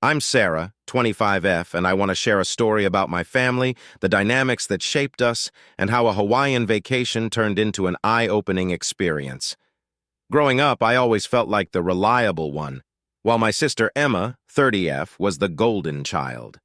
I'm Sarah, 25F, and I want to share a story about my family, the dynamics that shaped us, and how a Hawaiian vacation turned into an eye-opening experience. Growing up, I always felt like the reliable one, while my sister Emma, 30F, was the golden child.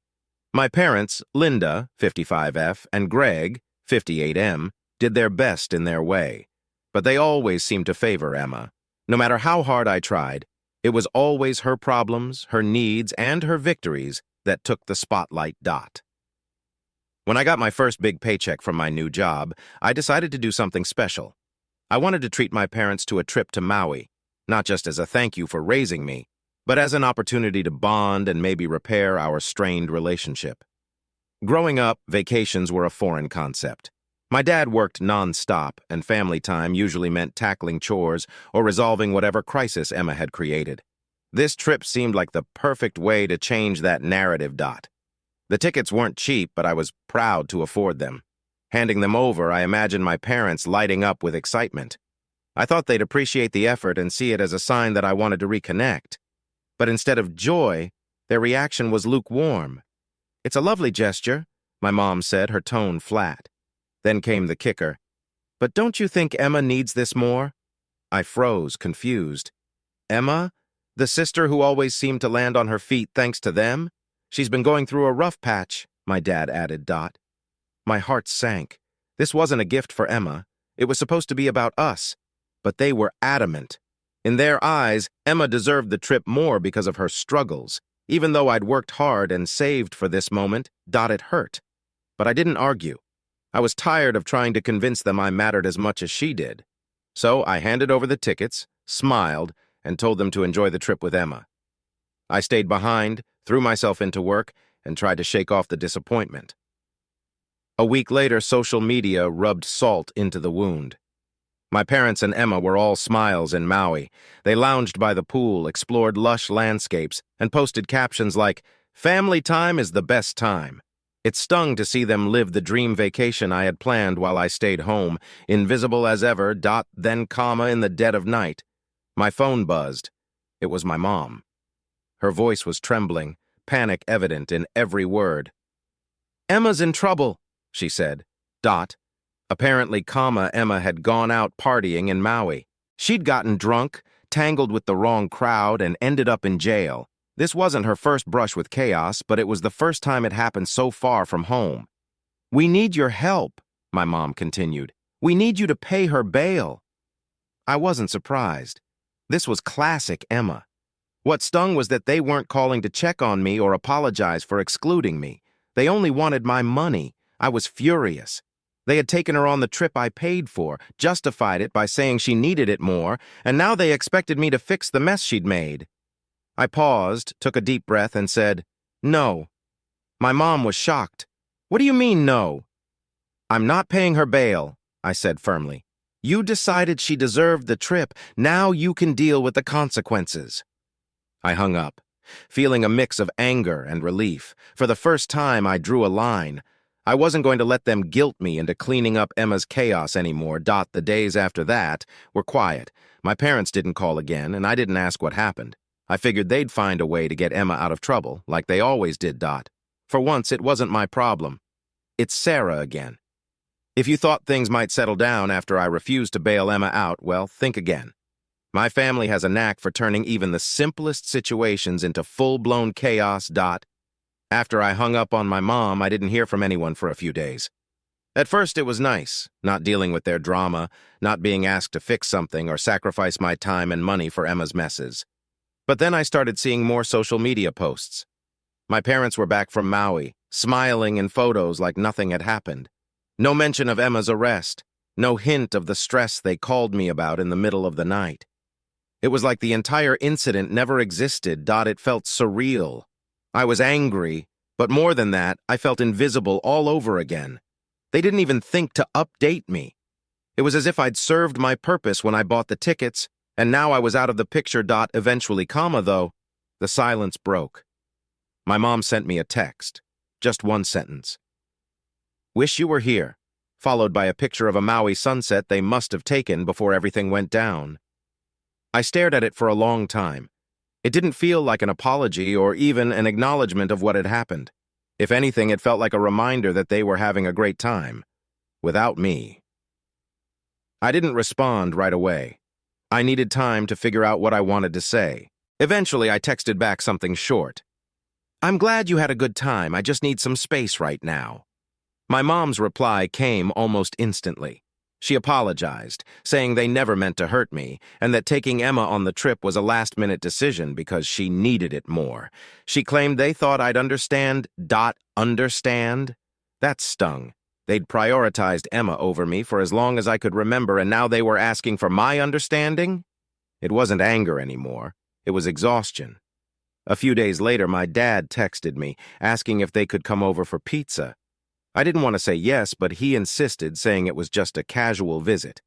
My parents, Linda, 55F, and Greg, 58M, did their best in their way, but they always seemed to favor Emma. No matter how hard I tried, it was always her problems, her needs, and her victories that took the spotlight. When I got my first big paycheck from my new job, I decided to do something special. I wanted to treat my parents to a trip to Maui, not just as a thank you for raising me, but as an opportunity to bond and maybe repair our strained relationship. Growing up, vacations were a foreign concept. My dad worked non-stop, and family time usually meant tackling chores or resolving whatever crisis Emma had created. This trip seemed like the perfect way to change that narrative. The tickets weren't cheap, but I was proud to afford them. Handing them over, I imagined my parents lighting up with excitement. I thought they'd appreciate the effort and see it as a sign that I wanted to reconnect. But instead of joy, their reaction was lukewarm. "It's a lovely gesture," my mom said, her tone flat. Then came the kicker. "But don't you think Emma needs this more?" I froze, confused. Emma? The sister who always seemed to land on her feet thanks to them? She's been going through a rough patch, my dad added. My heart sank. This wasn't a gift for Emma. It was supposed to be about us. But they were adamant. In their eyes, Emma deserved the trip more because of her struggles. Even though I'd worked hard and saved for this moment, it hurt. But I didn't argue. I was tired of trying to convince them I mattered as much as she did. So I handed over the tickets, smiled, and told them to enjoy the trip with Emma. I stayed behind, threw myself into work, and tried to shake off the disappointment. A week later, social media rubbed salt into the wound. My parents and Emma were all smiles in Maui. They lounged by the pool, explored lush landscapes, and posted captions like, "Family time is the best time." It stung to see them live the dream vacation I had planned while I stayed home, invisible as ever. Then, in the dead of night, my phone buzzed. It was my mom. Her voice was trembling, panic evident in every word. "Emma's in trouble," she said. Apparently, Emma had gone out partying in Maui. She'd gotten drunk, tangled with the wrong crowd, and ended up in jail. This wasn't her first brush with chaos, but it was the first time it happened so far from home. "We need your help," my mom continued. "We need you to pay her bail." I wasn't surprised. This was classic Emma. What stung was that they weren't calling to check on me or apologize for excluding me. They only wanted my money. I was furious. They had taken her on the trip I paid for, justified it by saying she needed it more, and now they expected me to fix the mess she'd made. I paused, took a deep breath, and said, "No." My mom was shocked. "What do you mean, no?" "I'm not paying her bail," I said firmly. "You decided she deserved the trip. Now you can deal with the consequences." I hung up, feeling a mix of anger and relief. For the first time, I drew a line. I wasn't going to let them guilt me into cleaning up Emma's chaos anymore. The days after that were quiet. My parents didn't call again, and I didn't ask what happened. I figured they'd find a way to get Emma out of trouble, like they always did. For once, it wasn't my problem. It's Sarah again. If you thought things might settle down after I refused to bail Emma out, well, think again. My family has a knack for turning even the simplest situations into full-blown chaos. After I hung up on my mom, I didn't hear from anyone for a few days. At first, it was nice, not dealing with their drama, not being asked to fix something or sacrifice my time and money for Emma's messes. But then I started seeing more social media posts. My parents were back from Maui, smiling in photos like nothing had happened. No mention of Emma's arrest, no hint of the stress they called me about in the middle of the night. It was like the entire incident never existed. It felt surreal. I was angry, but more than that, I felt invisible all over again. They didn't even think to update me. It was as if I'd served my purpose when I bought the tickets, and now I was out of the picture. Eventually, though, the silence broke. My mom sent me a text, just one sentence. "Wish you were here," followed by a picture of a Maui sunset they must have taken before everything went down. I stared at it for a long time. It didn't feel like an apology or even an acknowledgement of what had happened. If anything, it felt like a reminder that they were having a great time. Without me. I didn't respond right away. I needed time to figure out what I wanted to say. Eventually, I texted back something short. "I'm glad you had a good time. I just need some space right now." My mom's reply came almost instantly. She apologized, saying they never meant to hurt me, and that taking Emma on the trip was a last-minute decision because she needed it more. She claimed they thought I'd understand. Understand? That stung. They'd prioritized Emma over me for as long as I could remember, and now they were asking for my understanding? It wasn't anger anymore. It was exhaustion. A few days later, my dad texted me, asking if they could come over for pizza. I didn't want to say yes, but he insisted, saying it was just a casual visit.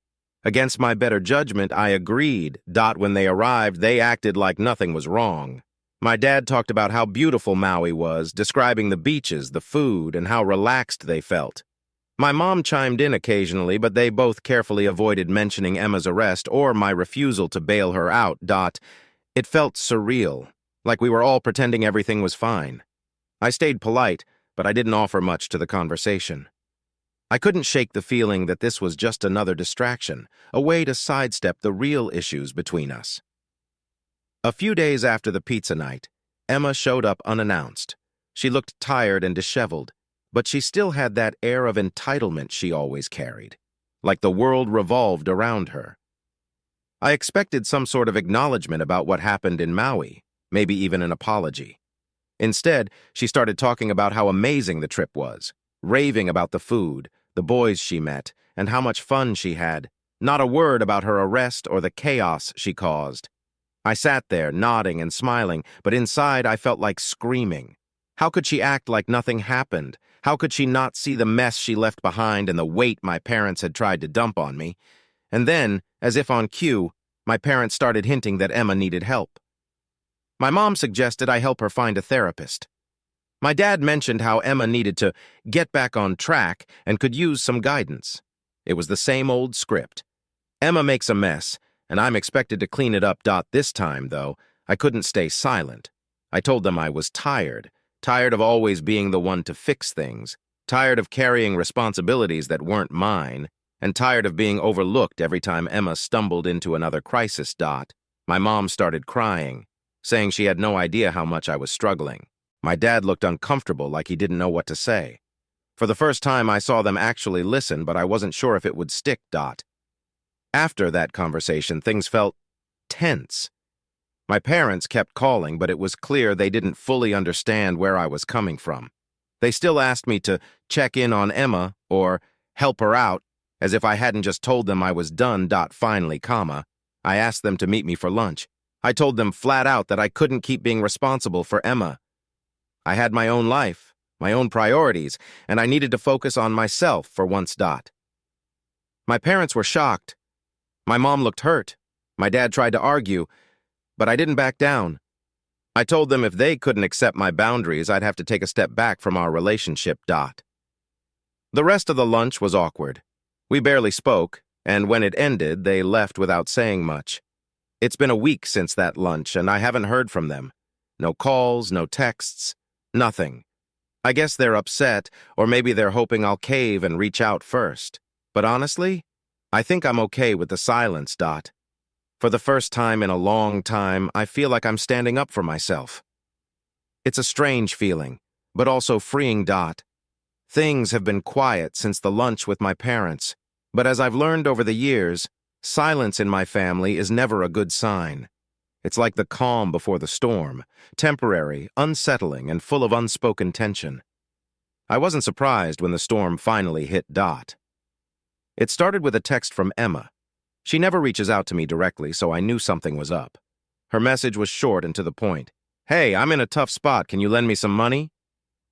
Against my better judgment, I agreed. When they arrived, they acted like nothing was wrong. My dad talked about how beautiful Maui was, describing the beaches, the food, and how relaxed they felt. My mom chimed in occasionally, but they both carefully avoided mentioning Emma's arrest or my refusal to bail her out. It felt surreal, like we were all pretending everything was fine. I stayed polite, but I didn't offer much to the conversation. I couldn't shake the feeling that this was just another distraction, a way to sidestep the real issues between us. A few days after the pizza night, Emma showed up unannounced. She looked tired and disheveled, but she still had that air of entitlement she always carried, like the world revolved around her. I expected some sort of acknowledgement about what happened in Maui, maybe even an apology. Instead, she started talking about how amazing the trip was, raving about the food, the boys she met, and how much fun she had. Not a word about her arrest or the chaos she caused. I sat there, nodding and smiling, but inside I felt like screaming. How could she act like nothing happened? How could she not see the mess she left behind and the weight my parents had tried to dump on me? And then, as if on cue, my parents started hinting that Emma needed help. My mom suggested I help her find a therapist. My dad mentioned how Emma needed to get back on track and could use some guidance. It was the same old script. Emma makes a mess, and I'm expected to clean it up. This time, though, I couldn't stay silent. I told them I was tired of always being the one to fix things, tired of carrying responsibilities that weren't mine, and tired of being overlooked every time Emma stumbled into another crisis. My mom started crying, saying she had no idea how much I was struggling. My dad looked uncomfortable, like he didn't know what to say. For the first time, I saw them actually listen, but I wasn't sure if it would stick. After that conversation, things felt tense. My parents kept calling, but it was clear they didn't fully understand where I was coming from. They still asked me to check in on Emma or help her out, as if I hadn't just told them I was done. Finally, I asked them to meet me for lunch. I told them flat out that I couldn't keep being responsible for Emma. I had my own life, my own priorities, and I needed to focus on myself for once. My parents were shocked. My mom looked hurt. My dad tried to argue, but I didn't back down. I told them if they couldn't accept my boundaries, I'd have to take a step back from our relationship. The rest of the lunch was awkward. We barely spoke, and when it ended, they left without saying much. It's been a week since that lunch, and I haven't heard from them. No calls, no texts, nothing. I guess they're upset, or maybe they're hoping I'll cave and reach out first. But honestly, I think I'm okay with the silence. For the first time in a long time, I feel like I'm standing up for myself. It's a strange feeling, but also freeing. Things have been quiet since the lunch with my parents, but as I've learned over the years, silence in my family is never a good sign. It's like the calm before the storm, temporary, unsettling, and full of unspoken tension. I wasn't surprised when the storm finally hit. It started with a text from Emma. She never reaches out to me directly, so I knew something was up. Her message was short and to the point. "Hey, I'm in a tough spot. Can you lend me some money?"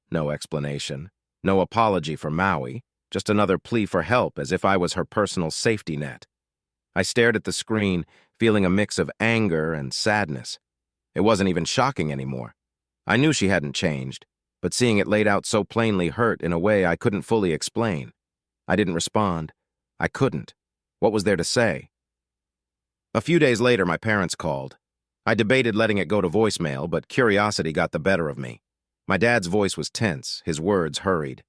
No explanation. No apology for Maui. Just another plea for help, as if I was her personal safety net. I stared at the screen, feeling a mix of anger and sadness. It wasn't even shocking anymore. I knew she hadn't changed, but seeing it laid out so plainly hurt in a way I couldn't fully explain. I didn't respond. I couldn't. What was there to say? A few days later, my parents called. I debated letting it go to voicemail, but curiosity got the better of me. My dad's voice was tense, his words hurried.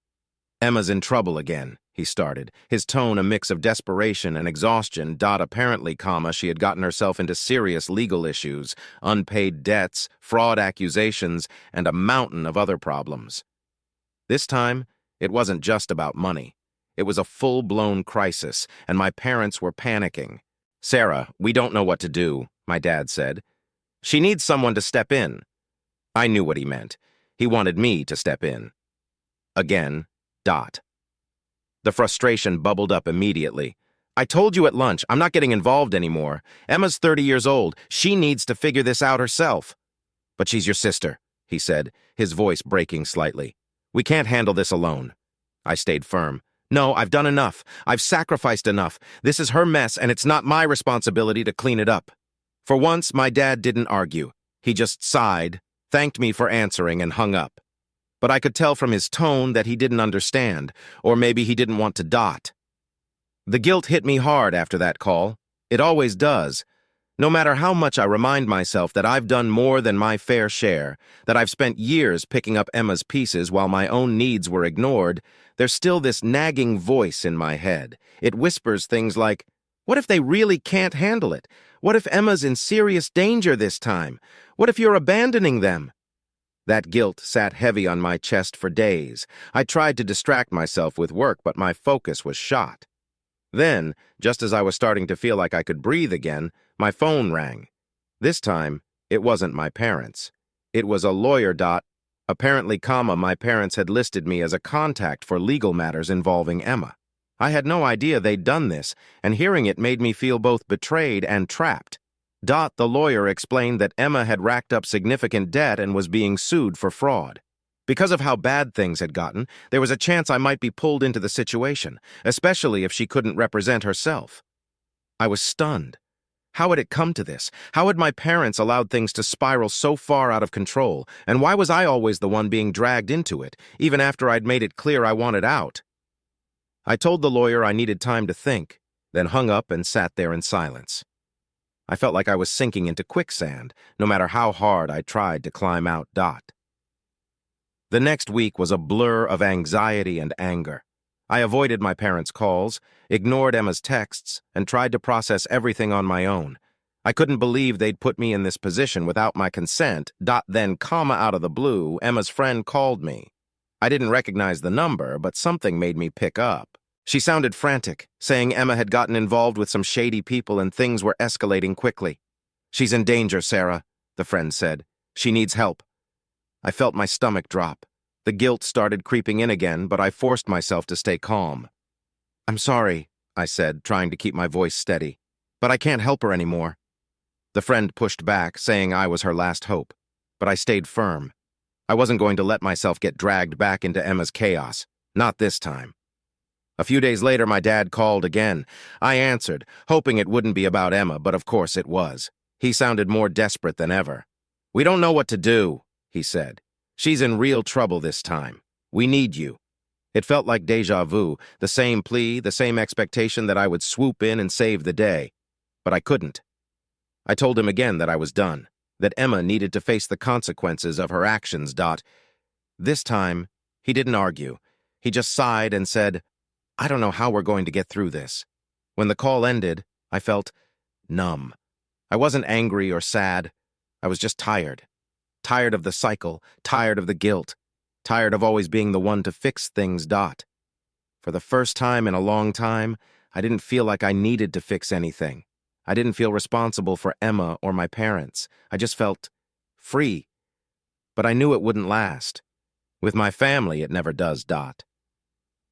"Emma's in trouble again," he started, his tone a mix of desperation and exhaustion. Apparently, she had gotten herself into serious legal issues, unpaid debts, fraud accusations, and a mountain of other problems. This time, it wasn't just about money. It was a full-blown crisis, and my parents were panicking. "Sarah, we don't know what to do," my dad said. "She needs someone to step in." I knew what he meant. He wanted me to step in. Again. The frustration bubbled up immediately. "I told you at lunch, I'm not getting involved anymore. Emma's 30 years old. She needs to figure this out herself." "But she's your sister," he said, his voice breaking slightly. "We can't handle this alone." I stayed firm. "No, I've done enough. I've sacrificed enough. This is her mess, and it's not my responsibility to clean it up." For once, my dad didn't argue. He just sighed, thanked me for answering, and hung up. But I could tell from his tone that he didn't understand, or maybe he didn't want to. The guilt hit me hard after that call. It always does. No matter how much I remind myself that I've done more than my fair share, that I've spent years picking up Emma's pieces while my own needs were ignored, there's still this nagging voice in my head. It whispers things like, "What if they really can't handle it? What if Emma's in serious danger this time? What if you're abandoning them?" That guilt sat heavy on my chest for days. I tried to distract myself with work, but my focus was shot. Then, just as I was starting to feel like I could breathe again, my phone rang. This time, it wasn't my parents. It was a lawyer. Apparently, my parents had listed me as a contact for legal matters involving Emma. I had no idea they'd done this, and hearing it made me feel both betrayed and trapped. The lawyer explained that Emma had racked up significant debt and was being sued for fraud. Because of how bad things had gotten, there was a chance I might be pulled into the situation, especially if she couldn't represent herself. I was stunned. How had it come to this? How had my parents allowed things to spiral so far out of control, and why was I always the one being dragged into it, even after I'd made it clear I wanted out? I told the lawyer I needed time to think, then hung up and sat there in silence. I felt like I was sinking into quicksand, no matter how hard I tried to climb out. The next week was a blur of anxiety and anger. I avoided my parents' calls, ignored Emma's texts, and tried to process everything on my own. I couldn't believe they'd put me in this position without my consent. Then, out of the blue, Emma's friend called me. I didn't recognize the number, but something made me pick up. She sounded frantic, saying Emma had gotten involved with some shady people and things were escalating quickly. "She's in danger, Sarah," the friend said. "She needs help." I felt my stomach drop. The guilt started creeping in again, but I forced myself to stay calm. "I'm sorry," I said, trying to keep my voice steady, "but I can't help her anymore." The friend pushed back, saying I was her last hope, but I stayed firm. I wasn't going to let myself get dragged back into Emma's chaos. Not this time. A few days later, my dad called again. I answered, hoping it wouldn't be about Emma, but of course it was. He sounded more desperate than ever. "We don't know what to do," he said. "She's in real trouble this time. We need you." It felt like déjà vu, the same plea, the same expectation that I would swoop in and save the day. But I couldn't. I told him again that I was done, that Emma needed to face the consequences of her actions. This time, he didn't argue. He just sighed and said, "I don't know how we're going to get through this." When the call ended, I felt numb. I wasn't angry or sad. I was just tired. Tired of the cycle, tired of the guilt, tired of always being the one to fix things. For the first time in a long time, I didn't feel like I needed to fix anything. I didn't feel responsible for Emma or my parents. I just felt free. But I knew it wouldn't last. With my family, it never does.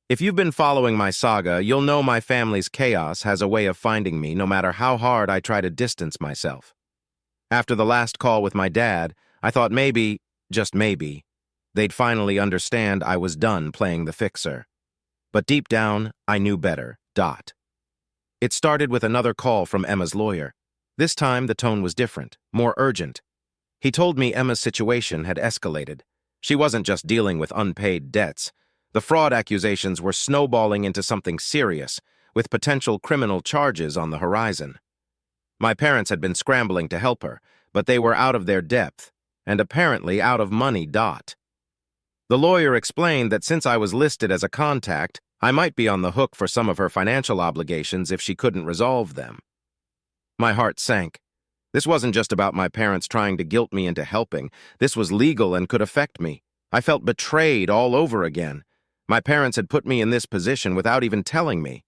If you've been following my saga, you'll know my family's chaos has a way of finding me no matter how hard I try to distance myself. After the last call with my dad, I thought maybe, just maybe, they'd finally understand I was done playing the fixer. But deep down, I knew better. It started with another call from Emma's lawyer. This time, the tone was different, more urgent. He told me Emma's situation had escalated. She wasn't just dealing with unpaid debts. The fraud accusations were snowballing into something serious, with potential criminal charges on the horizon. My parents had been scrambling to help her, but they were out of their depth, and apparently out of money. The lawyer explained that since I was listed as a contact, I might be on the hook for some of her financial obligations if she couldn't resolve them. My heart sank. This wasn't just about my parents trying to guilt me into helping. This was legal and could affect me. I felt betrayed all over again. My parents had put me in this position without even telling me.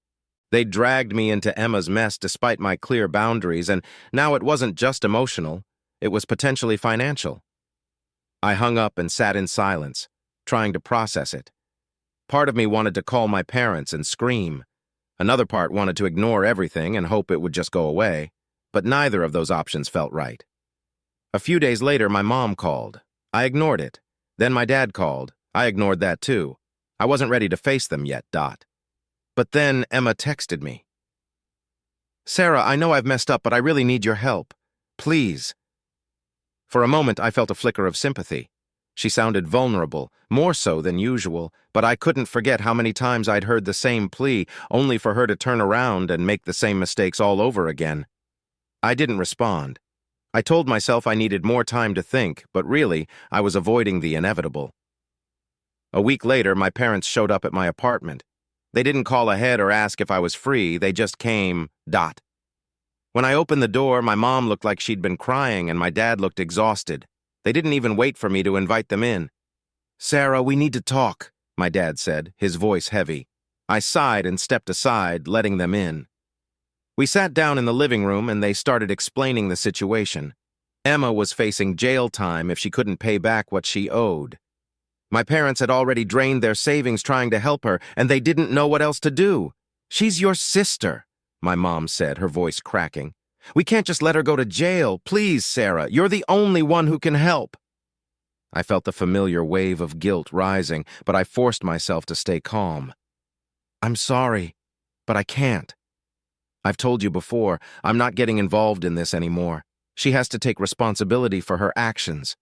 They dragged me into Emma's mess despite my clear boundaries, and now it wasn't just emotional, it was potentially financial. I hung up and sat in silence, trying to process it. Part of me wanted to call my parents and scream. Another part wanted to ignore everything and hope it would just go away, but neither of those options felt right. A few days later, my mom called. I ignored it. Then my dad called. I ignored that too. I wasn't ready to face them yet. But then Emma texted me. "Sarah, I know I've messed up, but I really need your help. Please." For a moment, I felt a flicker of sympathy. She sounded vulnerable, more so than usual, but I couldn't forget how many times I'd heard the same plea, only for her to turn around and make the same mistakes all over again. I didn't respond. I told myself I needed more time to think, but really, I was avoiding the inevitable. A week later, my parents showed up at my apartment. They didn't call ahead or ask if I was free, they just came. When I opened the door, my mom looked like she'd been crying and my dad looked exhausted. They didn't even wait for me to invite them in. "Sarah, we need to talk," my dad said, his voice heavy. I sighed and stepped aside, letting them in. We sat down in the living room and they started explaining the situation. Emma was facing jail time if she couldn't pay back what she owed. My parents had already drained their savings trying to help her, and they didn't know what else to do. "She's your sister," my mom said, her voice cracking. "We can't just let her go to jail. Please, Sarah, you're the only one who can help." I felt the familiar wave of guilt rising, but I forced myself to stay calm. "I'm sorry, but I can't. I've told you before, I'm not getting involved in this anymore. She has to take responsibility for her actions."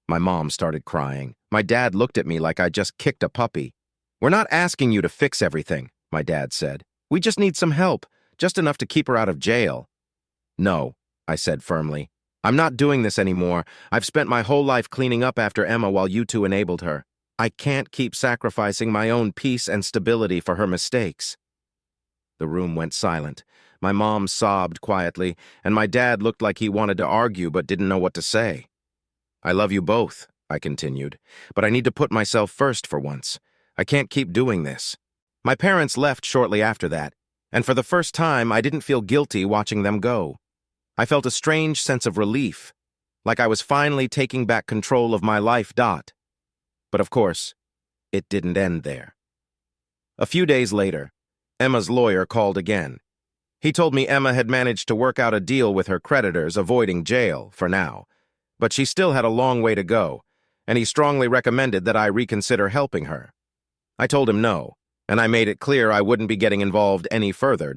My mom started crying. My dad looked at me like I just kicked a puppy. "We're not asking you to fix everything," my dad said. "We just need some help, just enough to keep her out of jail." "No," I said firmly. "I'm not doing this anymore. I've spent my whole life cleaning up after Emma while you two enabled her. I can't keep sacrificing my own peace and stability for her mistakes." The room went silent. My mom sobbed quietly, and my dad looked like he wanted to argue but didn't know what to say. "I love you both," I continued, "but I need to put myself first for once. I can't keep doing this." My parents left shortly after that, and for the first time, I didn't feel guilty watching them go. I felt a strange sense of relief, like I was finally taking back control of my life. But of course, it didn't end there. A few days later, Emma's lawyer called again. He told me Emma had managed to work out a deal with her creditors, avoiding jail for now, but she still had a long way to go, and he strongly recommended that I reconsider helping her. I told him no, and I made it clear I wouldn't be getting involved any further.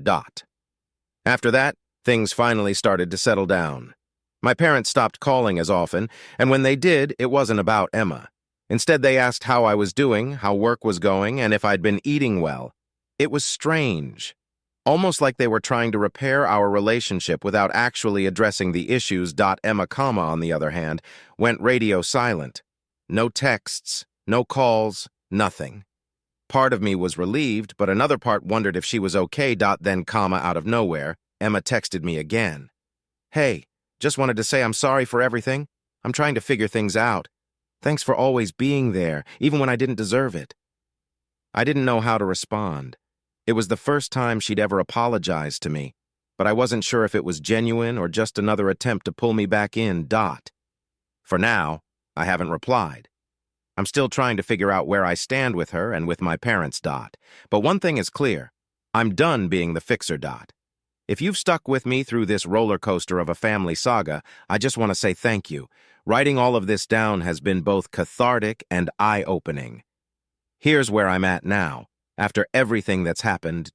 After that, things finally started to settle down. My parents stopped calling as often, and when they did, it wasn't about Emma. Instead, they asked how I was doing, how work was going, and if I'd been eating well. It was strange, almost like they were trying to repair our relationship without actually addressing the issues. Emma, on the other hand, went radio silent. No texts, no calls, nothing. Part of me was relieved, but another part wondered if she was okay. Then, out of nowhere, Emma texted me again. "Hey, just wanted to say I'm sorry for everything. I'm trying to figure things out. Thanks for always being there, even when I didn't deserve it." I didn't know how to respond. It was the first time she'd ever apologized to me, but I wasn't sure if it was genuine or just another attempt to pull me back in. For now, I haven't replied. I'm still trying to figure out where I stand with her and with my parents. But one thing is clear. I'm done being the fixer. If you've stuck with me through this roller coaster of a family saga, I just want to say thank you. Writing all of this down has been both cathartic and eye-opening. Here's where I'm at now, after everything that's happened.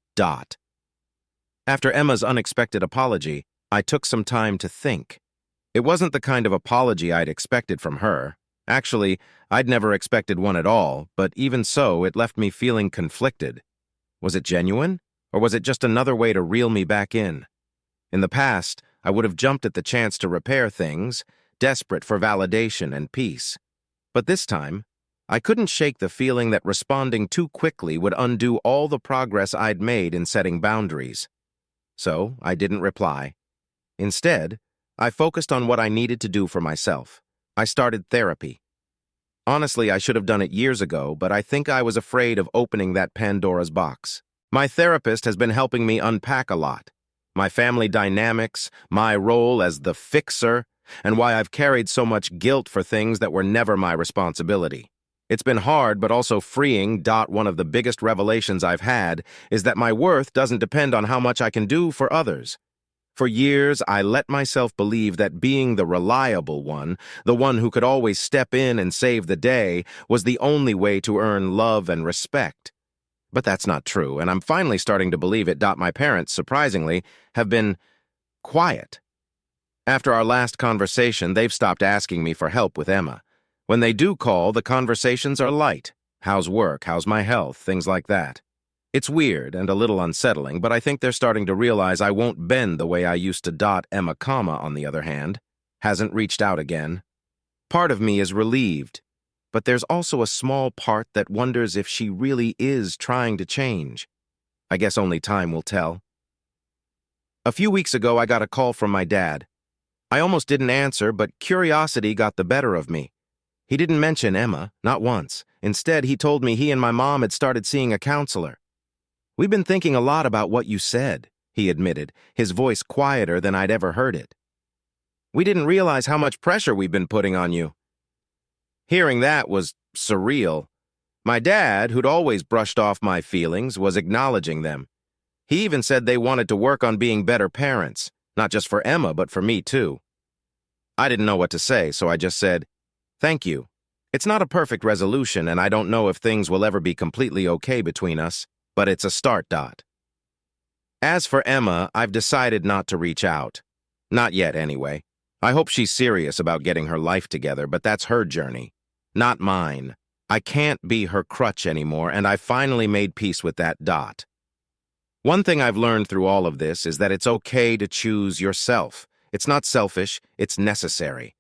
After Emma's unexpected apology, I took some time to think. It wasn't the kind of apology I'd expected from her. Actually, I'd never expected one at all, but even so, it left me feeling conflicted. Was it genuine, or was it just another way to reel me back in? In the past, I would have jumped at the chance to repair things, desperate for validation and peace. But this time, I couldn't shake the feeling that responding too quickly would undo all the progress I'd made in setting boundaries. So, I didn't reply. Instead, I focused on what I needed to do for myself. I started therapy. Honestly, I should have done it years ago, but I think I was afraid of opening that Pandora's box. My therapist has been helping me unpack a lot. My family dynamics, my role as the fixer, and why I've carried so much guilt for things that were never my responsibility. It's been hard, but also freeing. One of the biggest revelations I've had is that my worth doesn't depend on how much I can do for others. For years, I let myself believe that being the reliable one, the one who could always step in and save the day, was the only way to earn love and respect. But that's not true, and I'm finally starting to believe it. My parents, surprisingly, have been quiet. After our last conversation, they've stopped asking me for help with Emma. When they do call, the conversations are light. How's work? How's my health? Things like that. It's weird and a little unsettling, but I think they're starting to realize I won't bend the way I used to. Emma, on the other hand, hasn't reached out again. Part of me is relieved, but there's also a small part that wonders if she really is trying to change. I guess only time will tell. A few weeks ago, I got a call from my dad. I almost didn't answer, but curiosity got the better of me. He didn't mention Emma, not once. Instead, he told me he and my mom had started seeing a counselor. "We've been thinking a lot about what you said," he admitted, his voice quieter than I'd ever heard it. "We didn't realize how much pressure we've been putting on you." Hearing that was surreal. My dad, who'd always brushed off my feelings, was acknowledging them. He even said they wanted to work on being better parents, not just for Emma, but for me too. I didn't know what to say, so I just said, "Thank you. It's not a perfect resolution, and I don't know if things will ever be completely okay between us, but it's a start. As for Emma, I've decided not to reach out. Not yet, anyway. I hope she's serious about getting her life together, but that's her journey, not mine. I can't be her crutch anymore, and I finally made peace with that. One thing I've learned through all of this is that it's okay to choose yourself. It's not selfish, it's necessary.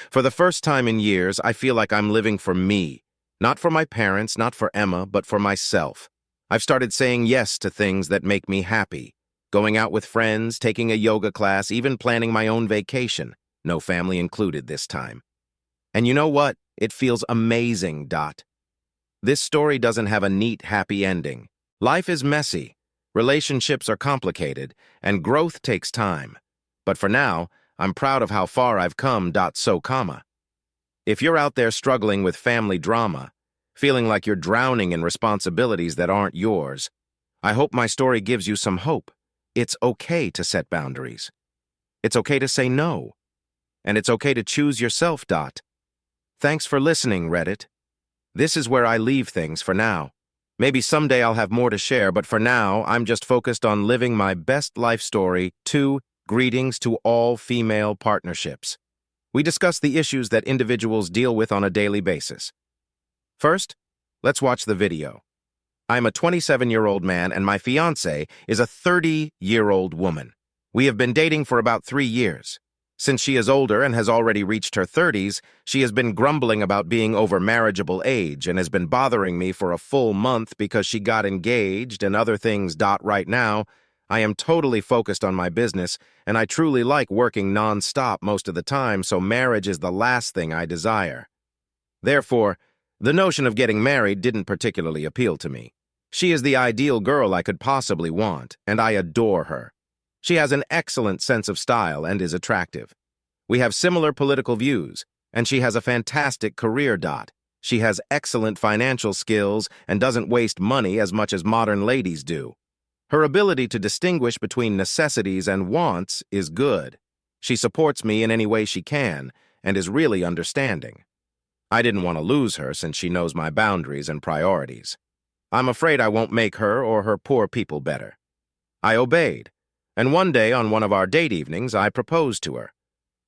For the first time in years, I feel like I'm living for me. Not for my parents, not for Emma, but for myself. I've started saying yes to things that make me happy. Going out with friends, taking a yoga class, even planning my own vacation. No family included this time. And you know what? It feels amazing. This story doesn't have a neat, happy ending. Life is messy. Relationships are complicated, and growth takes time. But for now, I'm proud of how far I've come. If you're out there struggling with family drama, feeling like you're drowning in responsibilities that aren't yours, I hope my story gives you some hope. It's okay to set boundaries. It's okay to say no. And it's okay to choose yourself. Thanks for listening, Reddit. This is where I leave things for now. Maybe someday I'll have more to share, but for now, I'm just focused on living my best life story. 2. Greetings to all female partnerships. We discuss the issues that individuals deal with on a daily basis. First, let's watch the video. I'm a 27-year-old man and my fiancée is a 30-year-old woman. We have been dating for about 3 years. Since she is older and has already reached her 30s, she has been grumbling about being over marriageable age and has been bothering me for a full month because she got engaged and other things. Right now, I am totally focused on my business and I truly like working non-stop most of the time, so marriage is the last thing I desire. Therefore, the notion of getting married didn't particularly appeal to me. She is the ideal girl I could possibly want, and I adore her. She has an excellent sense of style and is attractive. We have similar political views, and she has a fantastic career. She has excellent financial skills and doesn't waste money as much as modern ladies do. Her ability to distinguish between necessities and wants is good. She supports me in any way she can and is really understanding. I didn't want to lose her since she knows my boundaries and priorities. I'm afraid I won't make her or her poor people better. I obeyed, and one day on one of our date evenings, I proposed to her.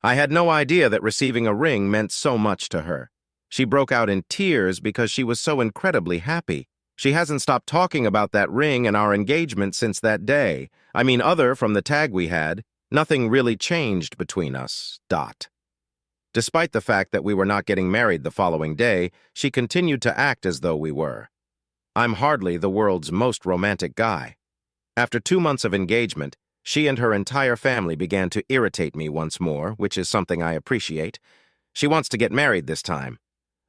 I had no idea that receiving a ring meant so much to her. She broke out in tears because she was so incredibly happy. She hasn't stopped talking about that ring and our engagement since that day. Other from the tag we had. Nothing really changed between us. Despite the fact that we were not getting married the following day, she continued to act as though we were. I'm hardly the world's most romantic guy. After 2 months of engagement, she and her entire family began to irritate me once more, which is something I appreciate. She wants to get married this time.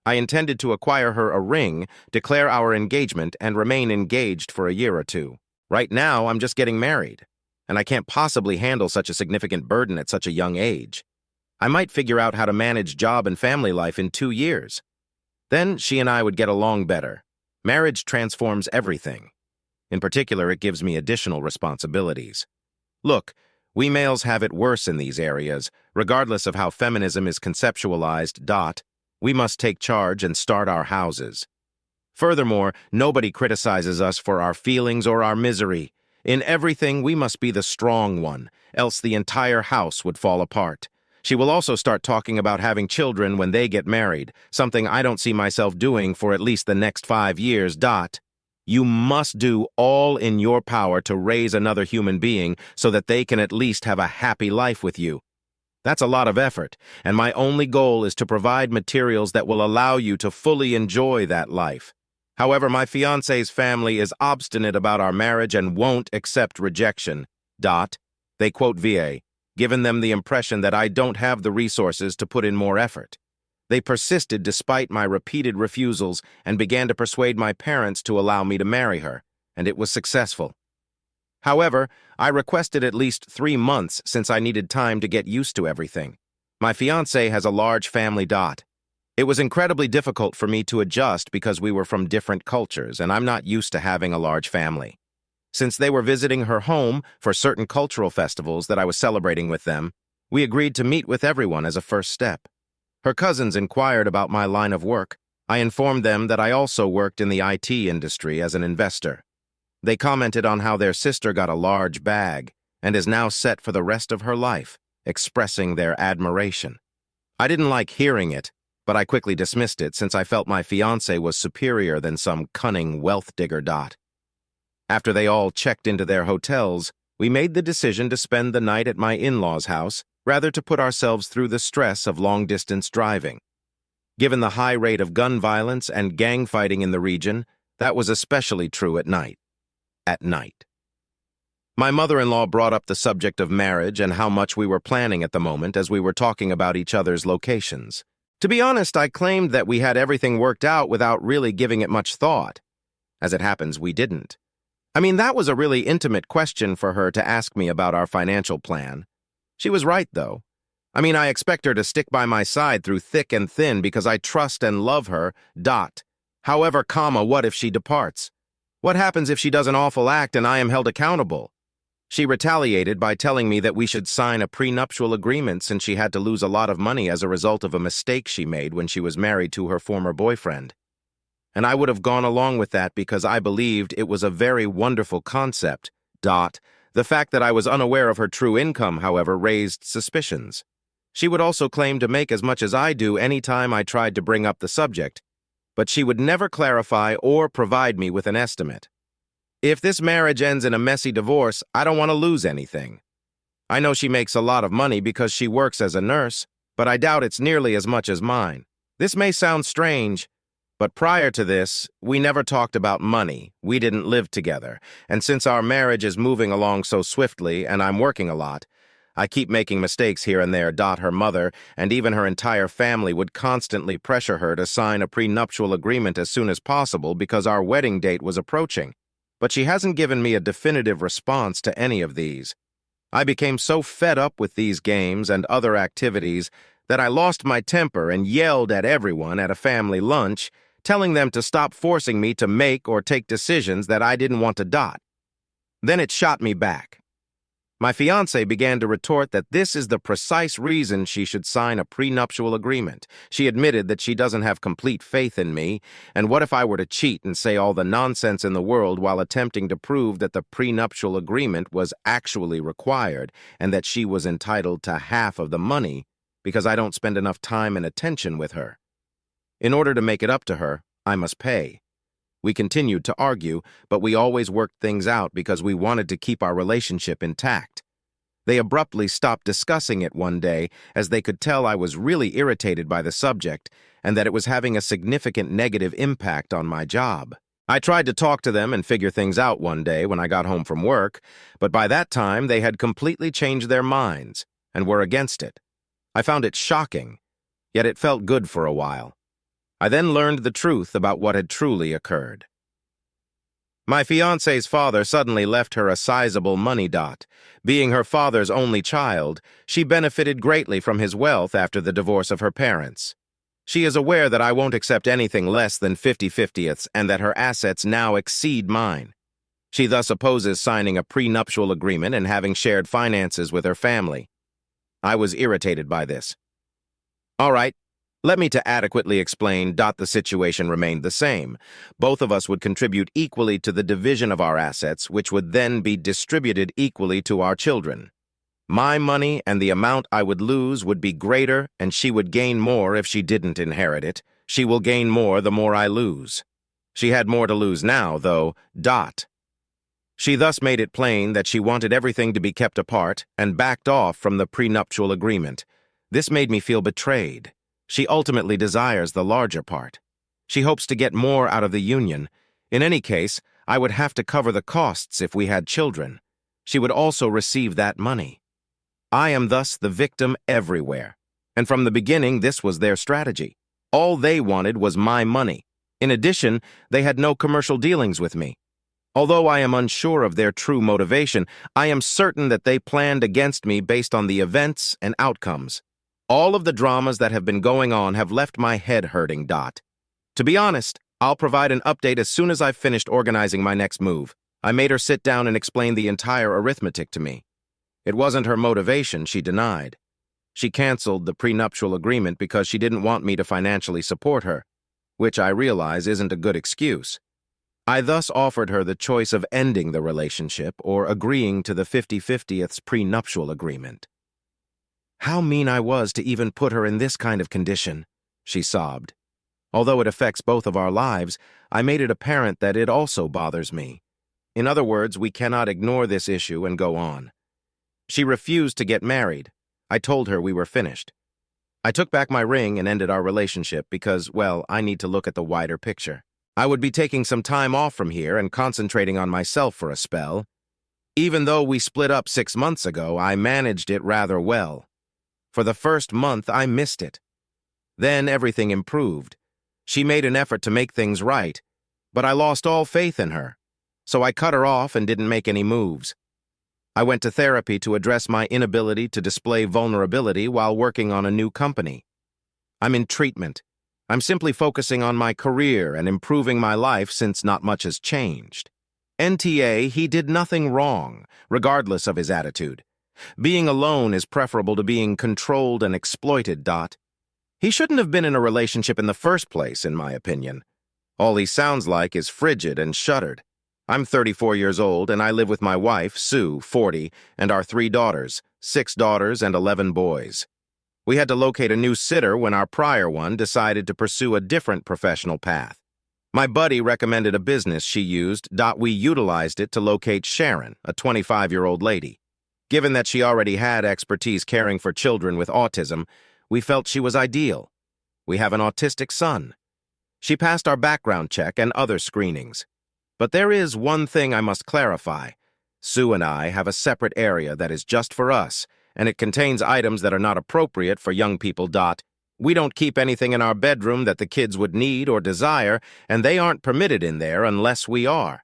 I intended to acquire her a ring, declare our engagement, and remain engaged for a year or two. Right now, I'm just getting married, and I can't possibly handle such a significant burden at such a young age. I might figure out how to manage job and family life in 2 years. Then she and I would get along better. Marriage transforms everything. In particular, it gives me additional responsibilities. Look, we males have it worse in these areas, regardless of how feminism is conceptualized. We must take charge and start our houses. Furthermore, nobody criticizes us for our feelings or our misery. In everything, we must be the strong one, else the entire house would fall apart. She will also start talking about having children when they get married, something I don't see myself doing for at least the next 5 years. You must do all in your power to raise another human being so that they can at least have a happy life with you. That's a lot of effort, and my only goal is to provide materials that will allow you to fully enjoy that life. However, my fiancé's family is obstinate about our marriage and won't accept rejection. They quote VA, given them the impression that I don't have the resources to put in more effort. They persisted despite my repeated refusals and began to persuade my parents to allow me to marry her, and it was successful. However, I requested at least 3 months since I needed time to get used to everything. My fiancé has a large family. It was incredibly difficult for me to adjust because we were from different cultures, and I'm not used to having a large family. Since they were visiting her home for certain cultural festivals that I was celebrating with them, we agreed to meet with everyone as a first step. Her cousins inquired about my line of work. I informed them that I also worked in the IT industry as an investor. They commented on how their sister got a large bag and is now set for the rest of her life, expressing their admiration. I didn't like hearing it, but I quickly dismissed it since I felt my fiancé was superior than some cunning wealth digger. After they all checked into their hotels, we made the decision to spend the night at my in-laws' house rather to put ourselves through the stress of long-distance driving. Given the high rate of gun violence and gang fighting in the region, that was especially true at night. My mother-in-law brought up the subject of marriage and how much we were planning at the moment as we were talking about each other's locations. To be honest, I claimed that we had everything worked out without really giving it much thought. As it happens, we didn't. That was a really intimate question for her to ask me about our financial plan. She was right, though. I expect her to stick by my side through thick and thin because I trust and love her. However, what if she departs? What happens if she does an awful act and I am held accountable? She retaliated by telling me that we should sign a prenuptial agreement since she had to lose a lot of money as a result of a mistake she made when she was married to her former boyfriend. And I would have gone along with that because I believed it was a very wonderful concept. The fact that I was unaware of her true income, however, raised suspicions. She would also claim to make as much as I do any time I tried to bring up the subject, but she would never clarify or provide me with an estimate. If this marriage ends in a messy divorce, I don't want to lose anything. I know she makes a lot of money because she works as a nurse, but I doubt it's nearly as much as mine. This may sound strange, but prior to this, we never talked about money. We didn't live together, and since our marriage is moving along so swiftly and I'm working a lot, I keep making mistakes here and there. Her mother and even her entire family would constantly pressure her to sign a prenuptial agreement as soon as possible because our wedding date was approaching. But she hasn't given me a definitive response to any of these. I became so fed up with these games and other activities that I lost my temper and yelled at everyone at a family lunch, telling them to stop forcing me to make or take decisions that I didn't want to. Then it shot me back. My fiancé began to retort that this is the precise reason she should sign a prenuptial agreement. She admitted that she doesn't have complete faith in me, and what if I were to cheat and say all the nonsense in the world while attempting to prove that the prenuptial agreement was actually required and that she was entitled to half of the money because I don't spend enough time and attention with her. In order to make it up to her, I must pay. We continued to argue, but we always worked things out because we wanted to keep our relationship intact. They abruptly stopped discussing it one day, as they could tell I was really irritated by the subject and that it was having a significant negative impact on my job. I tried to talk to them and figure things out one day when I got home from work, but by that time they had completely changed their minds and were against it. I found it shocking, yet it felt good for a while. I then learned the truth about what had truly occurred. My fiancé's father suddenly left her a sizable money dot. Being her father's only child, she benefited greatly from his wealth after the divorce of her parents. She is aware that I won't accept anything less than 50/50ths and that her assets now exceed mine. She thus opposes signing a prenuptial agreement and having shared finances with her family. I was irritated by this. All right, let me to adequately explain. The situation remained the same. Both of us would contribute equally to the division of our assets, which would then be distributed equally to our children. My money and the amount I would lose would be greater, and she would gain more if she didn't inherit it. She will gain more the more I lose. She had more to lose now, though. She thus made it plain that she wanted everything to be kept apart and backed off from the prenuptial agreement. This made me feel betrayed. She ultimately desires the larger part. She hopes to get more out of the union. In any case, I would have to cover the costs if we had children. She would also receive that money. I am thus the victim everywhere. And from the beginning, this was their strategy. All they wanted was my money. In addition, they had no commercial dealings with me. Although I am unsure of their true motivation, I am certain that they planned against me based on the events and outcomes. All of the dramas that have been going on have left my head hurting. To be honest, I'll provide an update as soon as I've finished organizing my next move. I made her sit down and explain the entire arithmetic to me. It wasn't her motivation, she denied. She canceled the prenuptial agreement because she didn't want me to financially support her, which I realize isn't a good excuse. I thus offered her the choice of ending the relationship or agreeing to the 50/50ths prenuptial agreement. How mean I was to even put her in this kind of condition, she sobbed. Although it affects both of our lives, I made it apparent that it also bothers me. In other words, we cannot ignore this issue and go on. She refused to get married. I told her we were finished. I took back my ring and ended our relationship because, well, I need to look at the wider picture. I would be taking some time off from here and concentrating on myself for a spell. Even though we split up 6 months ago, I managed it rather well. For the first month, I missed it. Then everything improved. She made an effort to make things right, but I lost all faith in her, so I cut her off and didn't make any moves. I went to therapy to address my inability to display vulnerability while working on a new company. I'm in treatment. I'm simply focusing on my career and improving my life since not much has changed. NTA, he did nothing wrong, regardless of his attitude. Being alone is preferable to being controlled and exploited. He shouldn't have been in a relationship in the first place, in my opinion. All he sounds like is frigid and shuttered. I'm 34 years old, and I live with my wife, Sue, 40, and our 3 daughters, 6 daughters and 11 boys. We had to locate a new sitter when our prior one decided to pursue a different professional path. My buddy recommended a business she used. We utilized it to locate Sharon, a 25-year-old lady. Given that she already had expertise caring for children with autism, we felt she was ideal. We have an autistic son. She passed our background check and other screenings. But there is one thing I must clarify. Sue and I have a separate area that is just for us, and it contains items that are not appropriate for young people. We don't keep anything in our bedroom that the kids would need or desire, and they aren't permitted in there unless we are.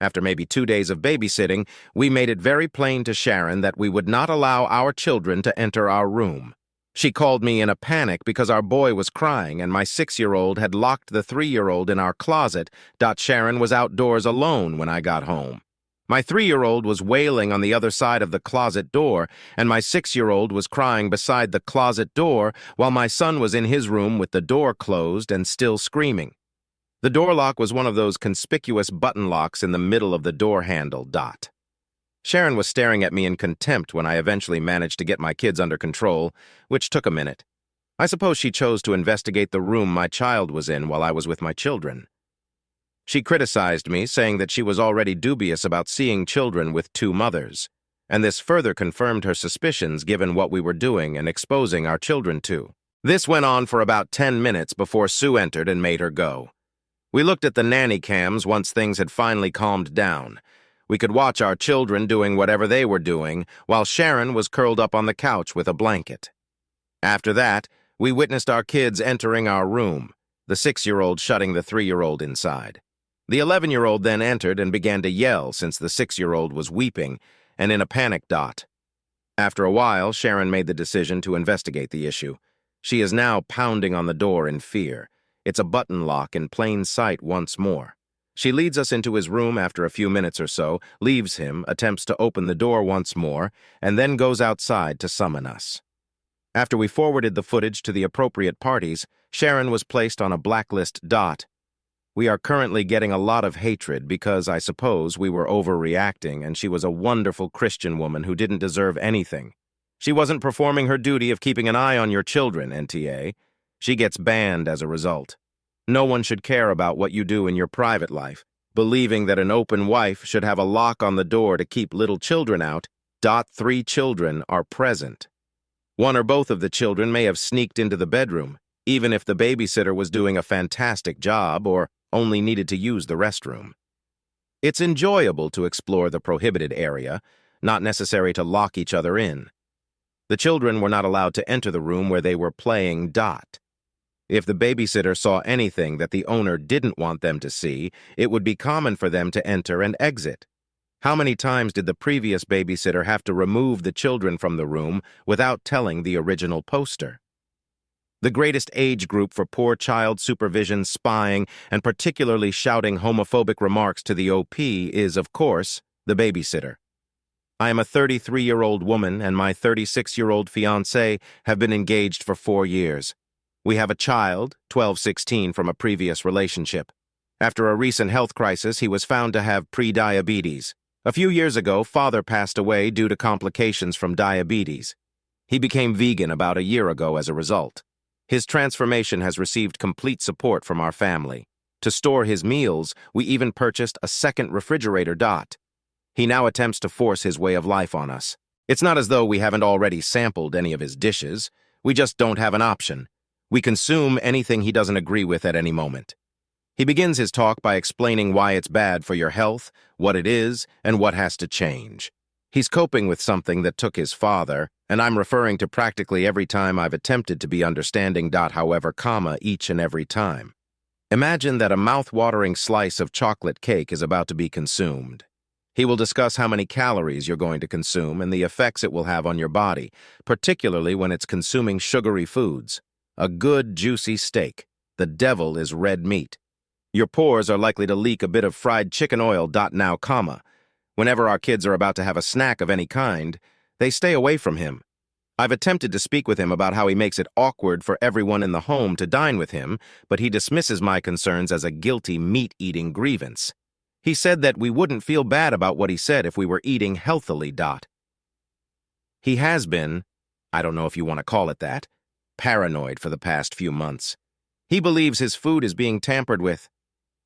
After maybe 2 days of babysitting, we made it very plain to Sharon that we would not allow our children to enter our room. She called me in a panic because our boy was crying and my 6-year-old had locked the 3-year-old in our closet. Sharon was outdoors alone when I got home. My 3-year-old was wailing on the other side of the closet door, and my 6-year-old was crying beside the closet door while my son was in his room with the door closed and still screaming. The door lock was one of those conspicuous button locks in the middle of the door handle. Sharon was staring at me in contempt when I eventually managed to get my kids under control, which took a minute. I suppose she chose to investigate the room my child was in while I was with my children. She criticized me, saying that she was already dubious about seeing children with 2 mothers. and this further confirmed her suspicions given what we were doing and exposing our children to. This went on for about 10 minutes before Sue entered and made her go. We looked at the nanny cams once things had finally calmed down. We could watch our children doing whatever they were doing, while Sharon was curled up on the couch with a blanket. After that, we witnessed our kids entering our room, the 6-year-old shutting the 3-year-old inside. The 11-year-old then entered and began to yell since the 6-year-old was weeping and in a panic. After a while, Sharon made the decision to investigate the issue. She is now pounding on the door in fear. It's a button lock in plain sight once more. She leads us into his room after a few minutes or so, leaves him, attempts to open the door once more, and then goes outside to summon us. After we forwarded the footage to the appropriate parties, Sharon was placed on a blacklist. We are currently getting a lot of hatred because I suppose we were overreacting and she was a wonderful Christian woman who didn't deserve anything. She wasn't performing her duty of keeping an eye on your children, NTA. She gets banned as a result. No one should care about what you do in your private life, believing that an open wife should have a lock on the door to keep little children out. 3 children are present. One or both of the children may have sneaked into the bedroom, even if the babysitter was doing a fantastic job or only needed to use the restroom. It's enjoyable to explore the prohibited area, not necessary to lock each other in. The children were not allowed to enter the room where they were playing. If the babysitter saw anything that the owner didn't want them to see, it would be common for them to enter and exit. How many times did the previous babysitter have to remove the children from the room without telling the original poster? The greatest age group for poor child supervision, spying, and particularly shouting homophobic remarks to the OP is, of course, the babysitter. I am a 33-year-old woman and my 36-year-old fiancé have been engaged for 4 years. We have a child, 12-16, from a previous relationship. After a recent health crisis, he was found to have pre-diabetes. A few years ago, father passed away due to complications from diabetes. He became vegan about a year ago as a result. His transformation has received complete support from our family. To store his meals, we even purchased a second refrigerator. He now attempts to force his way of life on us. It's not as though we haven't already sampled any of his dishes. We just don't have an option. We consume anything he doesn't agree with at any moment. He begins his talk by explaining why it's bad for your health, what it is, and what has to change. He's coping with something that took his father, and I'm referring to practically every time I've attempted to be understanding. However, each and every time. Imagine that a mouth-watering slice of chocolate cake is about to be consumed. He will discuss how many calories you're going to consume and the effects it will have on your body, particularly when it's consuming sugary foods. A good, juicy steak. The devil is red meat. Your pores are likely to leak a bit of fried chicken oil. Now, whenever our kids are about to have a snack of any kind, they stay away from him. I've attempted to speak with him about how he makes it awkward for everyone in the home to dine with him, but he dismisses my concerns as a guilty meat-eating grievance. He said that we wouldn't feel bad about what he said if we were eating healthily. He has been, I don't know if you want to call it that, paranoid for the past few months. He believes his food is being tampered with.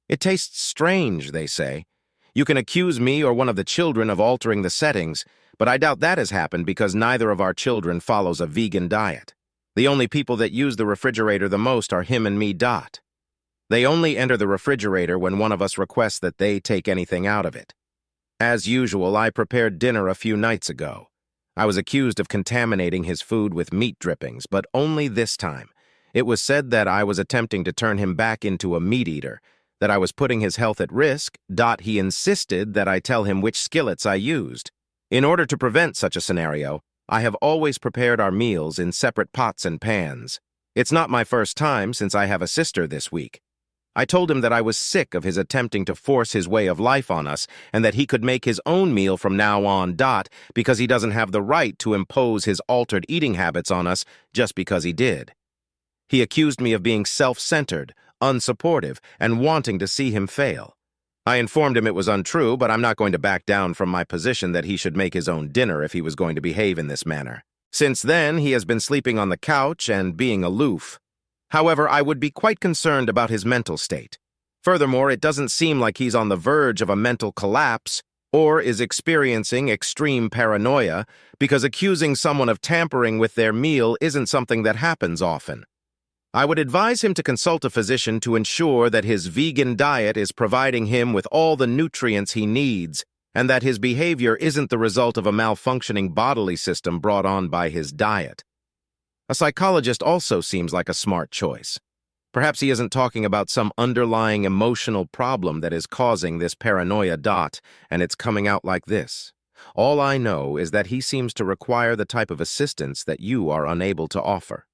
It tastes strange, they say. You can accuse me or one of the children of altering the settings, but I doubt that has happened because neither of our children follows a vegan diet. The only people that use the refrigerator the most are him and me. They only enter the refrigerator when one of us requests that they take anything out of it. As usual, I prepared dinner a few nights ago. I was accused of contaminating his food with meat drippings, but only this time. It was said that I was attempting to turn him back into a meat eater, that I was putting his health at risk. He insisted that I tell him which skillets I used. In order to prevent such a scenario, I have always prepared our meals in separate pots and pans. It's not my first time since I have a sister this week. I told him that I was sick of his attempting to force his way of life on us and that he could make his own meal from now on. Because he doesn't have the right to impose his altered eating habits on us just because he did. He accused me of being self-centered, unsupportive, and wanting to see him fail. I informed him it was untrue, but I'm not going to back down from my position that he should make his own dinner if he was going to behave in this manner. Since then, he has been sleeping on the couch and being aloof. However, I would be quite concerned about his mental state. Furthermore, it doesn't seem like he's on the verge of a mental collapse. or is experiencing extreme paranoia because accusing someone of tampering with their meal isn't something that happens often. I would advise him to consult a physician to ensure that his vegan diet is providing him with all the nutrients he needs and that his behavior isn't the result of a malfunctioning bodily system brought on by his diet. A psychologist also seems like a smart choice. Perhaps he isn't talking about some underlying emotional problem that is causing this paranoia, and it's coming out like this. All I know is that he seems to require the type of assistance that you are unable to offer.